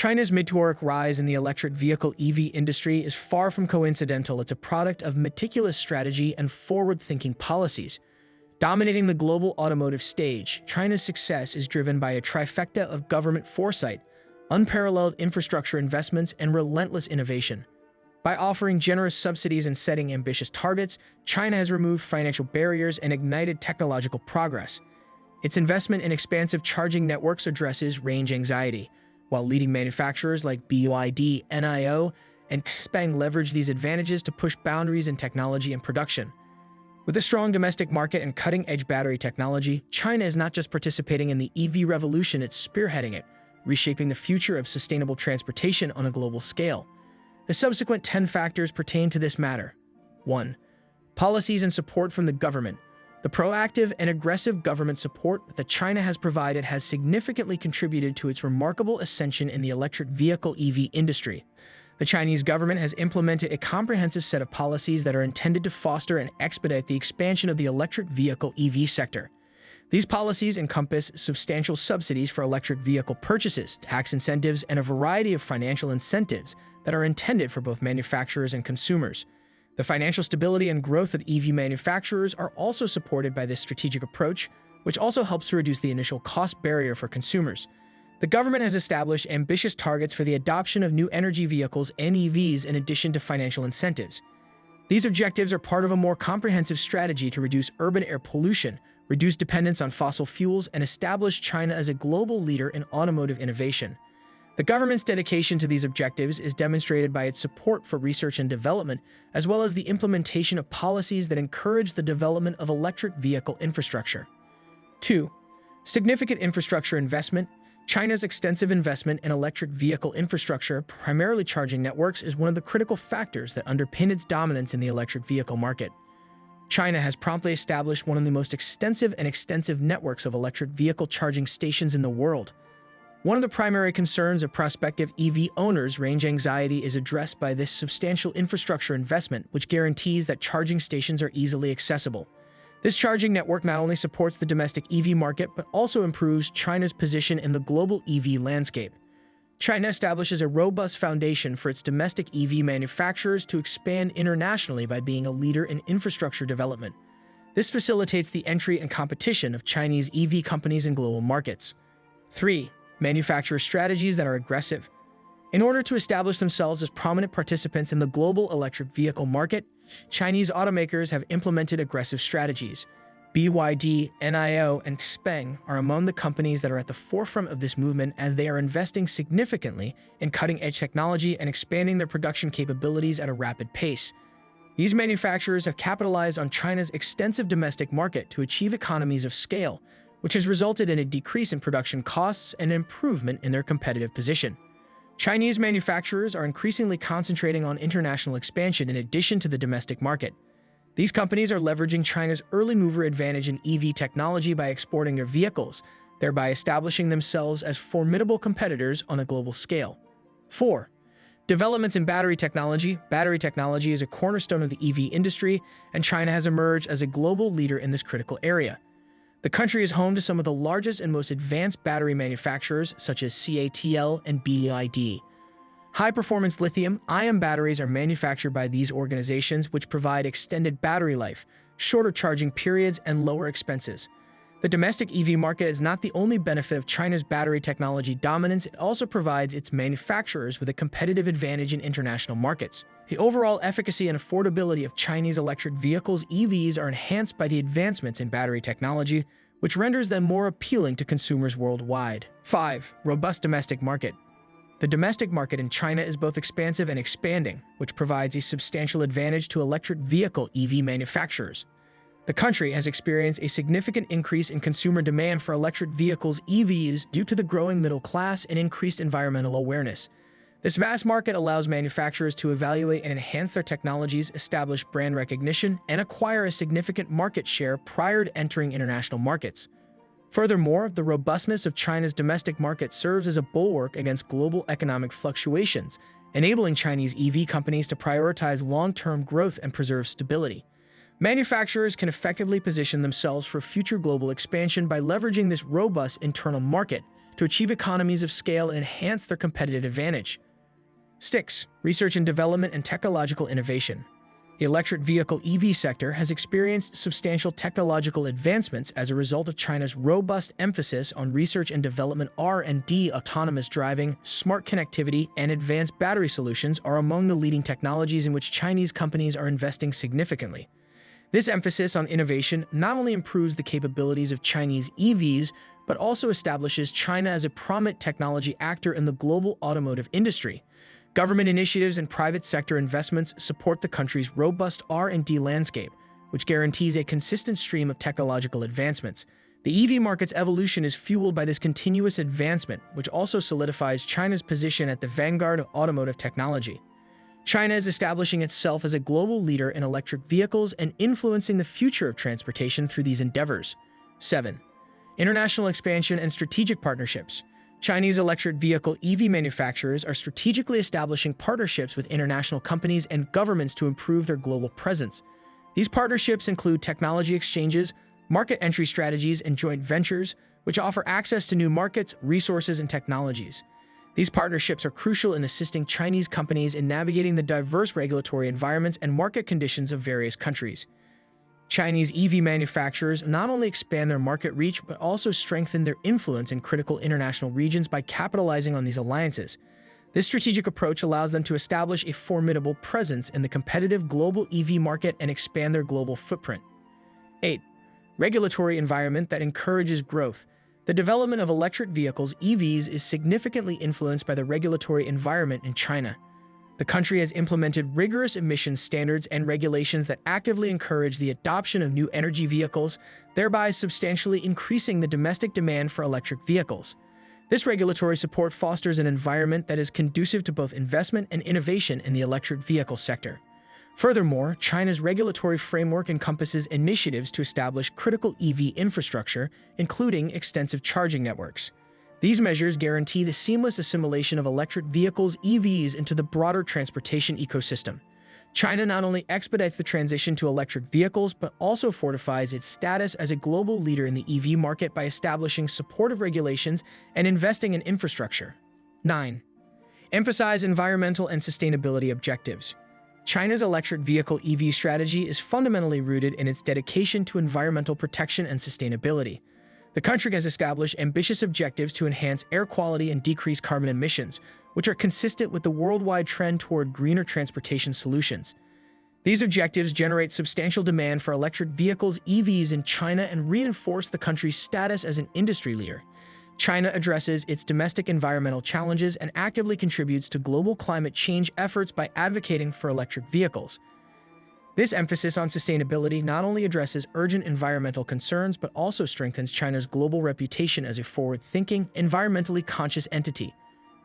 China's meteoric rise in the electric vehicle EV industry is far from coincidental. It's a product of meticulous strategy and forward-thinking policies. Dominating the global automotive stage, China's success is driven by a trifecta of government foresight, unparalleled infrastructure investments, and relentless innovation. By offering generous subsidies and setting ambitious targets, China has removed financial barriers and ignited technological progress. Its investment in expansive charging networks addresses range anxiety, while leading manufacturers like BYD, NIO, and Xpeng leverage these advantages to push boundaries in technology and production. With a strong domestic market and cutting-edge battery technology, China is not just participating in the EV revolution, it's spearheading it, reshaping the future of sustainable transportation on a global scale. The subsequent 10 factors pertain to this matter. 1. Policies and support from the government. The proactive and aggressive government support that China has provided has significantly contributed to its remarkable ascension in the electric vehicle EV industry. The Chinese government has implemented a comprehensive set of policies that are intended to foster and expedite the expansion of the electric vehicle EV sector. These policies encompass substantial subsidies for electric vehicle purchases, tax incentives, and a variety of financial incentives that are intended for both manufacturers and consumers. The financial stability and growth of EV manufacturers are also supported by this strategic approach, which also helps to reduce the initial cost barrier for consumers. The government has established ambitious targets for the adoption of new energy vehicles and EVs in addition to financial incentives. These objectives are part of a more comprehensive strategy to reduce urban air pollution, reduce dependence on fossil fuels, and establish China as a global leader in automotive innovation. The government's dedication to these objectives is demonstrated by its support for research and development, as well as the implementation of policies that encourage the development of electric vehicle infrastructure. 2. Significant infrastructure investment. China's extensive investment in electric vehicle infrastructure, primarily charging networks, is one of the critical factors that underpin its dominance in the electric vehicle market. China has promptly established one of the most extensive networks of electric vehicle charging stations in the world. One of the primary concerns of prospective EV owners, range anxiety, is addressed by this substantial infrastructure investment, which guarantees that charging stations are easily accessible. This charging network not only supports the domestic EV market, but also improves China's position in the global EV landscape. China establishes a robust foundation for its domestic EV manufacturers to expand internationally by being a leader in infrastructure development. This facilitates the entry and competition of Chinese EV companies in global markets. 3. Manufacturer strategies that are aggressive. In order to establish themselves as prominent participants in the global electric vehicle market, Chinese automakers have implemented aggressive strategies. BYD, NIO, and Xpeng are among the companies that are at the forefront of this movement, as they are investing significantly in cutting-edge technology and expanding their production capabilities at a rapid pace. These manufacturers have capitalized on China's extensive domestic market to achieve economies of scale, which has resulted in a decrease in production costs and an improvement in their competitive position. Chinese manufacturers are increasingly concentrating on international expansion in addition to the domestic market. These companies are leveraging China's early mover advantage in EV technology by exporting their vehicles, thereby establishing themselves as formidable competitors on a global scale. 4. Developments in battery technology. Battery technology is a cornerstone of the EV industry, and China has emerged as a global leader in this critical area. The country is home to some of the largest and most advanced battery manufacturers, such as CATL and BYD. High-performance lithium-ion batteries are manufactured by these organizations, which provide extended battery life, shorter charging periods, and lower expenses. The domestic EV market is not the only benefit of China's battery technology dominance. It also provides its manufacturers with a competitive advantage in international markets. The overall efficacy and affordability of Chinese electric vehicles EVs are enhanced by the advancements in battery technology, which renders them more appealing to consumers worldwide. 5. Robust domestic market. The domestic market in China is both expansive and expanding, which provides a substantial advantage to electric vehicle EV manufacturers. The country has experienced a significant increase in consumer demand for electric vehicles EVs due to the growing middle class and increased environmental awareness. This vast market allows manufacturers to evaluate and enhance their technologies, establish brand recognition, and acquire a significant market share prior to entering international markets. Furthermore, the robustness of China's domestic market serves as a bulwark against global economic fluctuations, enabling Chinese EV companies to prioritize long-term growth and preserve stability. Manufacturers can effectively position themselves for future global expansion by leveraging this robust internal market, to achieve economies of scale and enhance their competitive advantage. 6. Research and development and technological innovation. The electric vehicle EV sector has experienced substantial technological advancements as a result of China's robust emphasis on research and development. R&D, autonomous driving, smart connectivity, and advanced battery solutions are among the leading technologies in which Chinese companies are investing significantly. This emphasis on innovation not only improves the capabilities of Chinese EVs, but also establishes China as a prominent technology actor in the global automotive industry. Government initiatives and private sector investments support the country's robust R&D landscape, which guarantees a consistent stream of technological advancements. The EV market's evolution is fueled by this continuous advancement, which also solidifies China's position at the vanguard of automotive technology. China is establishing itself as a global leader in electric vehicles and influencing the future of transportation through these endeavors. 7. International expansion and strategic partnerships. Chinese electric vehicle EV manufacturers are strategically establishing partnerships with international companies and governments to improve their global presence. These partnerships include technology exchanges, market entry strategies, and joint ventures, which offer access to new markets, resources, and technologies. These partnerships are crucial in assisting Chinese companies in navigating the diverse regulatory environments and market conditions of various countries. Chinese EV manufacturers not only expand their market reach, but also strengthen their influence in critical international regions by capitalizing on these alliances. This strategic approach allows them to establish a formidable presence in the competitive global EV market and expand their global footprint. 8. Regulatory environment that encourages growth. The development of electric vehicles, EVs, is significantly influenced by the regulatory environment in China. The country has implemented rigorous emissions standards and regulations that actively encourage the adoption of new energy vehicles, thereby substantially increasing the domestic demand for electric vehicles. This regulatory support fosters an environment that is conducive to both investment and innovation in the electric vehicle sector. Furthermore, China's regulatory framework encompasses initiatives to establish critical EV infrastructure, including extensive charging networks. These measures guarantee the seamless assimilation of electric vehicles, EVs, into the broader transportation ecosystem. China not only expedites the transition to electric vehicles, but also fortifies its status as a global leader in the EV market by establishing supportive regulations and investing in infrastructure. 9. Emphasize environmental and sustainability objectives. China's electric vehicle EV strategy is fundamentally rooted in its dedication to environmental protection and sustainability. The country has established ambitious objectives to enhance air quality and decrease carbon emissions, which are consistent with the worldwide trend toward greener transportation solutions. These objectives generate substantial demand for electric vehicles, EVs, in China and reinforce the country's status as an industry leader. China addresses its domestic environmental challenges and actively contributes to global climate change efforts by advocating for electric vehicles. This emphasis on sustainability not only addresses urgent environmental concerns, but also strengthens China's global reputation as a forward-thinking, environmentally conscious entity.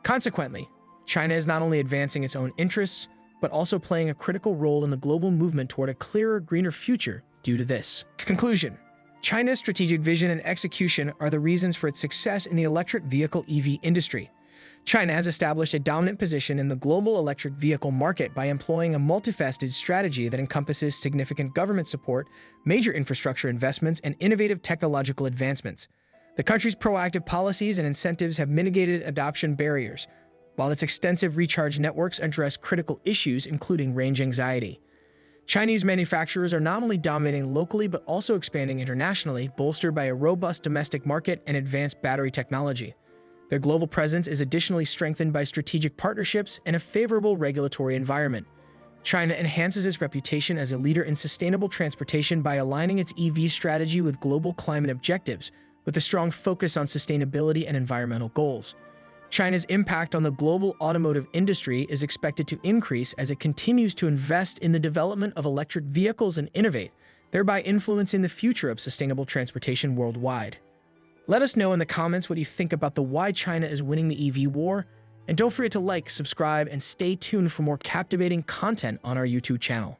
Consequently, China is not only advancing its own interests, but also playing a critical role in the global movement toward a clearer, greener future due to this. Conclusion. China's strategic vision and execution are the reasons for its success in the electric vehicle EV industry. China has established a dominant position in the global electric vehicle market by employing a multifaceted strategy that encompasses significant government support, major infrastructure investments, and innovative technological advancements. The country's proactive policies and incentives have mitigated adoption barriers, while its extensive recharge networks address critical issues including range anxiety. Chinese manufacturers are not only dominating locally but also expanding internationally, bolstered by a robust domestic market and advanced battery technology. Their global presence is additionally strengthened by strategic partnerships and a favorable regulatory environment. China enhances its reputation as a leader in sustainable transportation by aligning its EV strategy with global climate objectives, with a strong focus on sustainability and environmental goals. China's impact on the global automotive industry is expected to increase as it continues to invest in the development of electric vehicles and innovate, thereby influencing the future of sustainable transportation worldwide. Let us know in the comments what you think about the why China is winning the EV war, and don't forget to like, subscribe, and stay tuned for more captivating content on our YouTube channel.